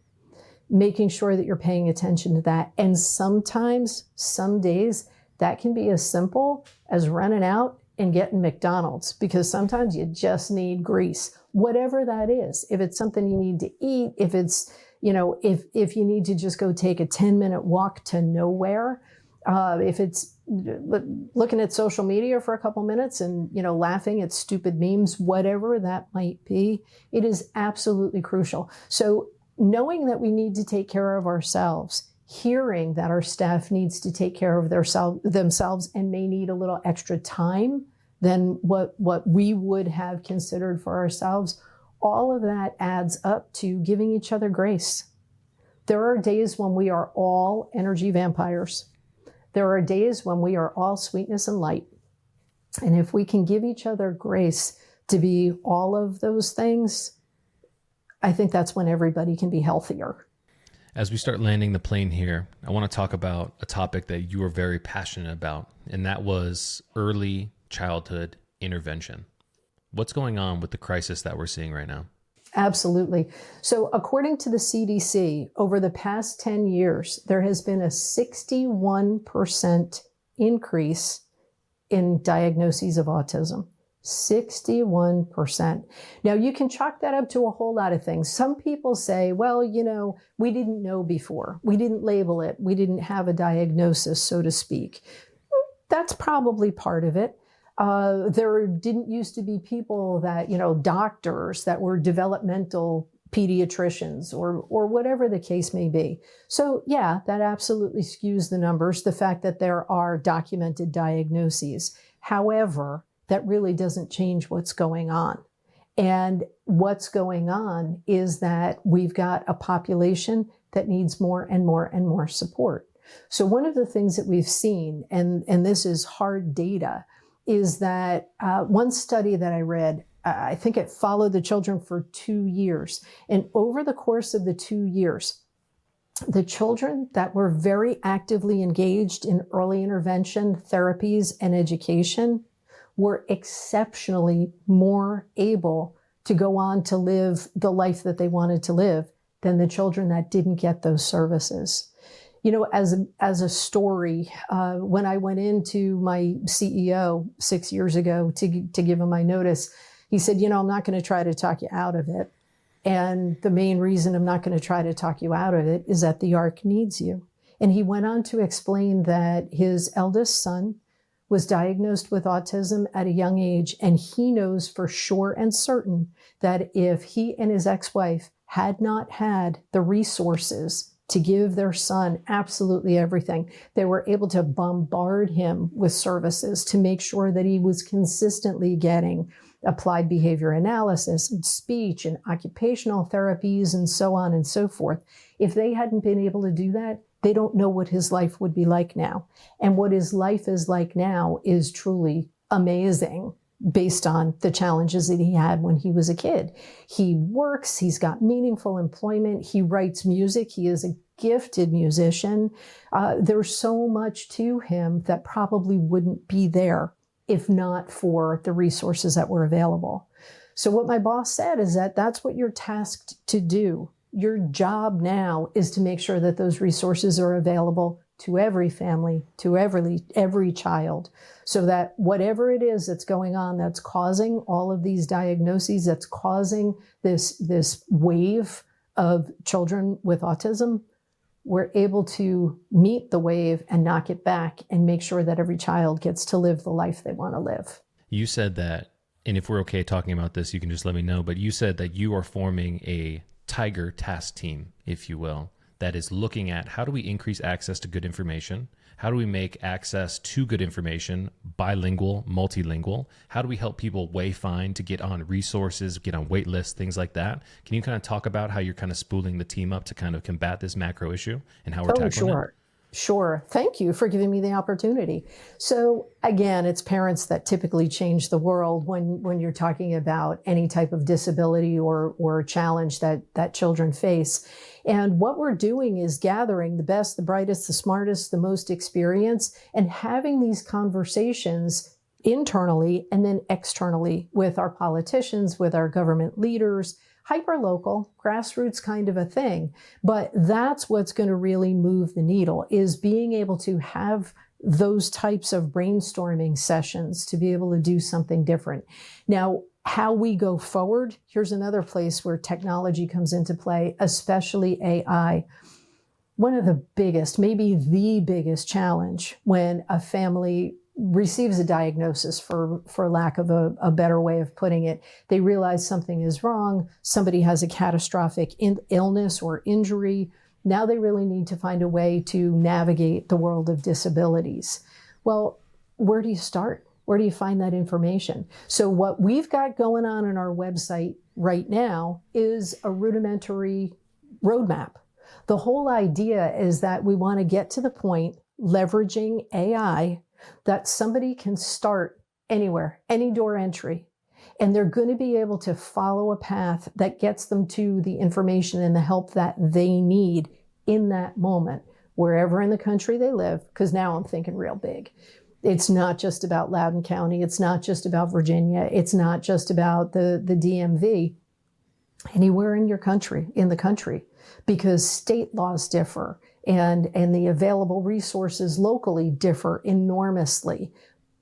Making sure that you're paying attention to that. And sometimes, some days, that can be as simple as running out and getting McDonald's, because sometimes you just need grease, whatever that is. If it's something you need to eat, if it's, if you need to just go take a 10-minute walk to nowhere, if it's looking at social media for a couple minutes and, laughing at stupid memes, whatever that might be, it is absolutely crucial. So knowing that we need to take care of ourselves, hearing that our staff needs to take care of themselves and may need a little extra time than what we would have considered for ourselves, all of that adds up to giving each other grace. There are days when we are all energy vampires. There are days when we are all sweetness and light. And if we can give each other grace to be all of those things, I think that's when everybody can be healthier. As we start landing the plane here, I want to talk about a topic that you are very passionate about, and that was early childhood intervention. What's going on with the crisis that we're seeing right now? Absolutely. So according to the CDC, over the past 10 years, there has been a 61% increase in diagnoses of autism. 61%. Now, you can chalk that up to a whole lot of things. Some people say, well, we didn't know before. We didn't label it. We didn't have a diagnosis, so to speak. That's probably part of it. There didn't used to be people that, doctors that were developmental pediatricians or whatever the case may be. So yeah, that absolutely skews the numbers, the fact that there are documented diagnoses. However, that really doesn't change what's going on. And what's going on is that we've got a population that needs more and more and more support. So one of the things that we've seen, and this is hard data, is that one study that I read, I think it followed the children for 2 years. And over the course of the 2 years, the children that were very actively engaged in early intervention therapies and education were exceptionally more able to go on to live the life that they wanted to live than the children that didn't get those services. You know, as a story, when I went into my CEO 6 years ago to give him my notice, he said, you know, I'm not going to try to talk you out of it. And the main reason I'm not going to try to talk you out of it is that the Arc needs you. And he went on to explain that his eldest son was diagnosed with autism at a young age, and he knows for sure and certain that if he and his ex-wife had not had the resources to give their son absolutely everything, they were able to bombard him with services to make sure that he was consistently getting applied behavior analysis and speech and occupational therapies and so on and so forth. If they hadn't been able to do that, they don't know what his life would be like now. And what his life is like now is truly amazing based on the challenges that he had when he was a kid. He works, he's got meaningful employment, he writes music, he is a gifted musician. There's so much to him that probably wouldn't be there if not for the resources that were available. So what my boss said is that that's what you're tasked to do. Your job now is to make sure that those resources are available to every family, to every child, so that whatever it is that's going on that's causing all of these diagnoses, that's causing this wave of children with autism, we're able to meet the wave and knock it back and make sure that every child gets to live the life they want to live. You said that, and if we're okay talking about this, you can just let me know, but you said that you are forming a Tiger task team, if you will, that is looking at how do we increase access to good information? How do we make access to good information bilingual, multilingual? How do we help people wayfind to get on resources, get on wait lists, things like that? Can you kind of talk about how you're kind of spooling the team up to kind of combat this macro issue and how we're tackling it? Sure. Thank you for giving me the opportunity. So again, it's parents that typically change the world when you're talking about any type of disability or challenge that children face. And what we're doing is gathering the best, the brightest, the smartest, the most experienced, and having these conversations internally and then externally with our politicians, with our government leaders, hyper-local, grassroots kind of a thing. But that's what's going to really move the needle, is being able to have those types of brainstorming sessions to be able to do something different. Now, how we go forward, here's another place where technology comes into play, especially AI. One of the biggest, maybe the biggest challenge when a family receives a diagnosis, for lack of a better way of putting it, they realize something is wrong, somebody has a catastrophic illness or injury. Now they really need to find a way to navigate the world of disabilities. Well, where do you start? Where do you find that information? So what we've got going on our website right now is a rudimentary roadmap. The whole idea is that we want to get to the point, leveraging AI, that somebody can start anywhere, any door entry, and they're going to be able to follow a path that gets them to the information and the help that they need in that moment, wherever in the country they live, because now I'm thinking real big. It's not just about Loudoun County. It's not just about Virginia. It's not just about the DMV. Anywhere in the country, because state laws differ. And the available resources locally differ enormously.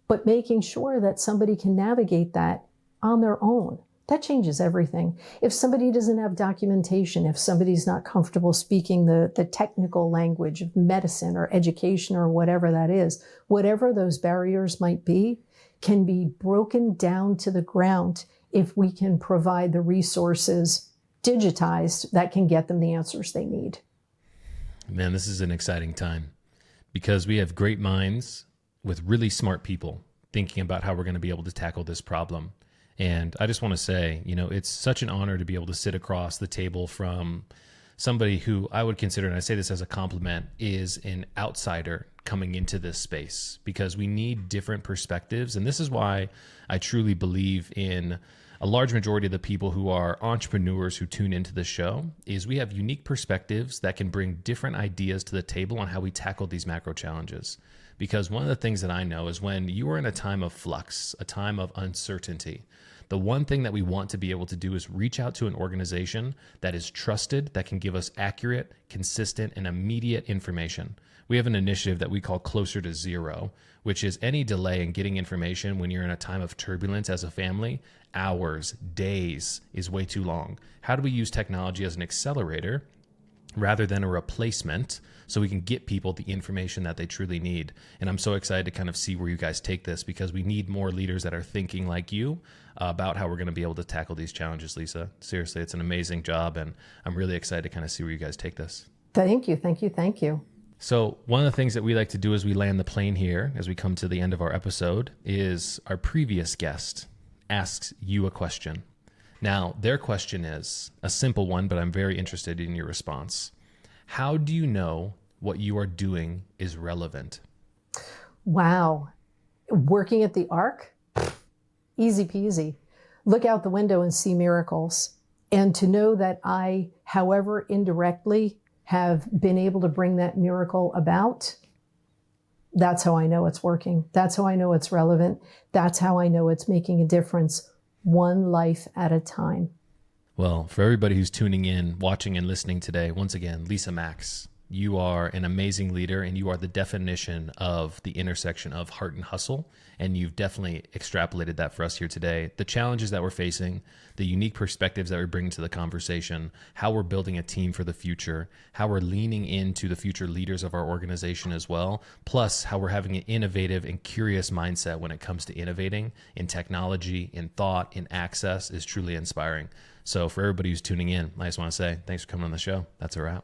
But making sure that somebody can navigate that on their own, that changes everything. If somebody doesn't have documentation, if somebody's not comfortable speaking the technical language of medicine or education or whatever that is, whatever those barriers might be, can be broken down to the ground if we can provide the resources digitized that can get them the answers they need. Man, this is an exciting time because we have great minds with really smart people thinking about how we're going to be able to tackle this problem. And I just want to say, you know, it's such an honor to be able to sit across the table from somebody who I would consider, and I say this as a compliment, is an outsider coming into this space, because we need different perspectives. And this is why I truly believe in a large majority of the people who are entrepreneurs who tune into the show, is we have unique perspectives that can bring different ideas to the table on how we tackle these macro challenges. because one of the things that I know is when you are in a time of flux, a time of uncertainty, the one thing that we want to be able to do is reach out to an organization that is trusted, that can give us accurate, consistent, and immediate information. We have an initiative that we call Closer to Zero, which is any delay in getting information when you're in a time of turbulence as a family, hours, days is way too long. How do we use technology as an accelerator rather than a replacement so we can get people the information that they truly need? And I'm so excited to kind of see where you guys take this, because we need more leaders that are thinking like you about how we're going to be able to tackle these challenges, Lisa. Seriously, it's an amazing job, and I'm really excited to kind of see where you guys take this. Thank you, thank you, thank you. So one of the things that we like to do as we land the plane here, as we come to the end of our episode, is our previous guest asks you a question. Now, their question is a simple one, but I'm very interested in your response. How do you know what you are doing is relevant? Wow. Working at the Arc? Easy peasy. Look out the window and see miracles. And to know that I, however indirectly, have been able to bring that miracle about, that's how I know it's working. That's how I know it's relevant. That's how I know it's making a difference, one life at a time. Well, for everybody who's tuning in, watching, and listening today, once again, Lisa Max, you are an amazing leader, and you are the definition of the intersection of heart and hustle. And you've definitely extrapolated that for us here today. The challenges that we're facing, the unique perspectives that we're bringing to the conversation, how we're building a team for the future, how we're leaning into the future leaders of our organization as well, plus how we're having an innovative and curious mindset when it comes to innovating in technology, in thought, in access is truly inspiring. So for everybody who's tuning in, I just want to say thanks for coming on the show. That's a wrap.